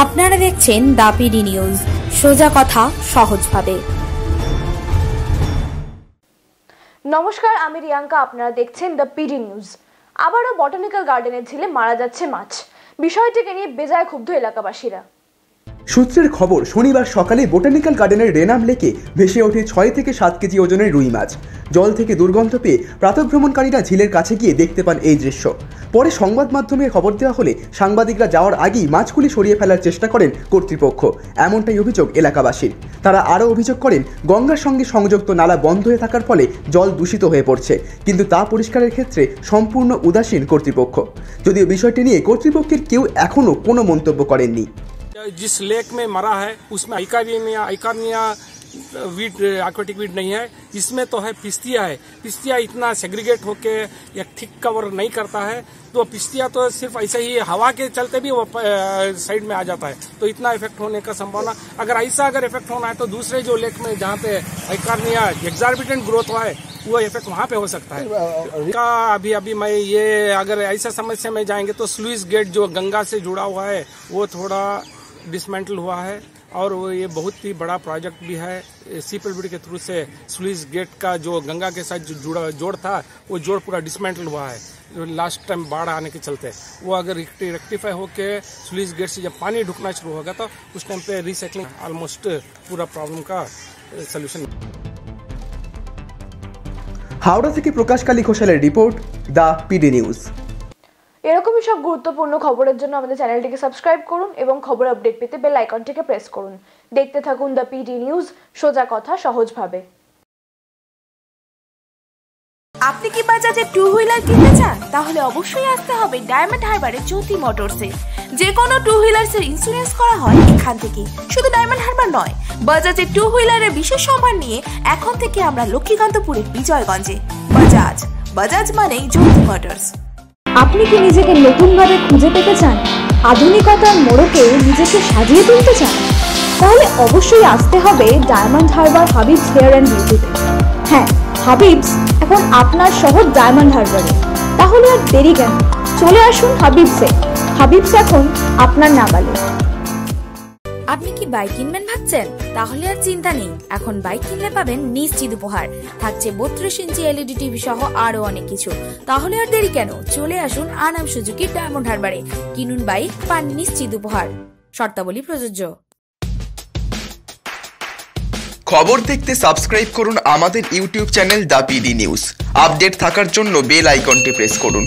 আপনারা দেখছেন the PD news, সোজা কথা সহজভাবে। নমস্কার, আমি রিয়াঙ্কা, আপনারা দেখছেন দ্য পিডি নিউজ। আবারও বটানিক্যাল গার্ডেনের ঝিলে মারা যাচ্ছে মাছ, বিষয়টিকে নিয়ে বেজায় ক্ষুব্ধ এলাকাবাসীরা। সূত্রের খবর, শনিবার সকালে বোটানিক্যাল গার্ডেনের রেনাম লেকে ভেসে ওঠে 6 থেকে 7 কেজি ওজনের রুই মাছ। জল থেকে দুর্গন্ধ পেয়ে প্রাতঃভ্রমণকারীরা ঝিলের কাছে গিয়ে দেখতে পান এই দৃশ্য। পরে সংবাদ মাধ্যমে খবর দেওয়া হলে সাংবাদিকরা যাওয়ার আগেই মাছগুলি সরিয়ে ফেলার চেষ্টা করেন কর্তৃপক্ষ, এমনটাই অভিযোগ এলাকাবাসীর। তারা আরও অভিযোগ করেন, গঙ্গার সঙ্গে সংযুক্ত নালা বন্ধ হয়ে থাকার ফলে জল দূষিত হয়ে পড়ছে, কিন্তু তা পরিষ্কারের ক্ষেত্রে সম্পূর্ণ উদাসীন কর্তৃপক্ষ। যদিও বিষয়টি নিয়ে কর্তৃপক্ষের কেউ এখনও কোনো মন্তব্য করেননি। जिस लेक में मरा है उसमें आइकार्निया वीड, एक्वेटिक वीड नहीं है, इसमें तो है पिस्तिया है। पिस्तिया इतना सेग्रीगेट होके या थिक कवर नहीं करता है, तो पिस्तिया तो सिर्फ ऐसे ही हवा के चलते भी वो साइड में आ जाता है, तो इतना इफेक्ट होने का संभावना, अगर इफेक्ट होना है तो दूसरे जो लेक में जहाँ पे आइकार्निया एक्सॉर्बिटेंट ग्रोथ हुआ है वो इफेक्ट वहाँ पे हो सकता है। का अभी मैं ये अगर ऐसा समस्या में जाएंगे तो स्लुइस गेट जो गंगा से जुड़ा हुआ है वो थोड़ा डिसमेंटल हुआ है, और वो ये बहुत ही बड़ा प्रोजेक्ट भी है। सीपीडब्ल्यूडी के थ्रू से स्लुइस गेट का जो गंगा के साथ जो जोड़ था वो जोड़ पूरा डिसमेंटल हुआ है लास्ट टाइम बाढ़ आने के चलते। वो अगर रेक्टिफाई होके स्लुइस गेट से जब पानी ढुकना शुरू होगा तो उस टाइम पे रिसाइकलिंग ऑलमोस्ट पूरा प्रॉब्लम का सोल्यूशन। হাওড়া থেকে প্রকাশ কালী ঘোষালের রিপোর্ট, দ্য পিডি নিউজ। এরকমই সব গুরুত্বপূর্ণ খবরের জন্য আমাদের চ্যানেলটিকে সাবস্ক্রাইব করুন এবং খবর আপডেট পেতে বেল আইকনটিকে প্রেস করুন। দেখতে থাকুন দ্য পিডি নিউজ, সোজা কথা সহজভাবে। আপনি কি বাজাজে টু হুইলার কিনতে চান? তাহলে অবশ্যই আসতে হবে ডায়মন্ড হারবারে জ্যোতি মোটরসে। যে কোনো টু হুইলার্সের ইন্স্যুরেন্স করা হয় এখান থেকে। শুধু ডায়মন্ড হারবার নয়, বাজাজে টু হুইলারের বিশেষ সম্মান নিয়ে এখন থেকে আমরা লক্ষ্মীকান্তপুরের বিজয়গঞ্জে। বাজাজ মানেই জ্যোতি মোটরস। আপনি কি নিজেকে নতুনভাবে খুঁজে পেতে চান? আধুনিকতার মোড়কে নিজেকে সাজিয়ে তুলতে চান? তাহলে অবশ্যই আসতে হবে ডায়মন্ড হারবার হাবিবস হেয়ার অ্যান্ড বিউটিতে। হ্যাঁ, হাবিবস এখন আপনার শহর ডায়মন্ড হারবারে। তাহলে আর দেরি কেন, চলে আসুন হাবিবসে। হাবিবস এখন আপনার নাগালে। আপনি কি বাইক কিনবেন ভাবছেন? তাহলে আর চিন্তা নেই, এখন বাইক কিনলে পাবেন নিশ্চিত উপহার। থাকছে 32 ইঞ্চি এলইডি টিভি সহ আরো অনেক কিছু। তাহলে আর দেরি কেন, চলে আসুন আনাম সুজুকি ডায়মন্ড হারবারে। কিনুন বাইক, পান নিশ্চিত উপহার। শর্তাবলী প্রযোজ্য। খবর দেখতে সাবস্ক্রাইব করুন আমাদের YouTube channel the PD news. Update থাকার জন্য বেল আইকনটি প্রেস করুন।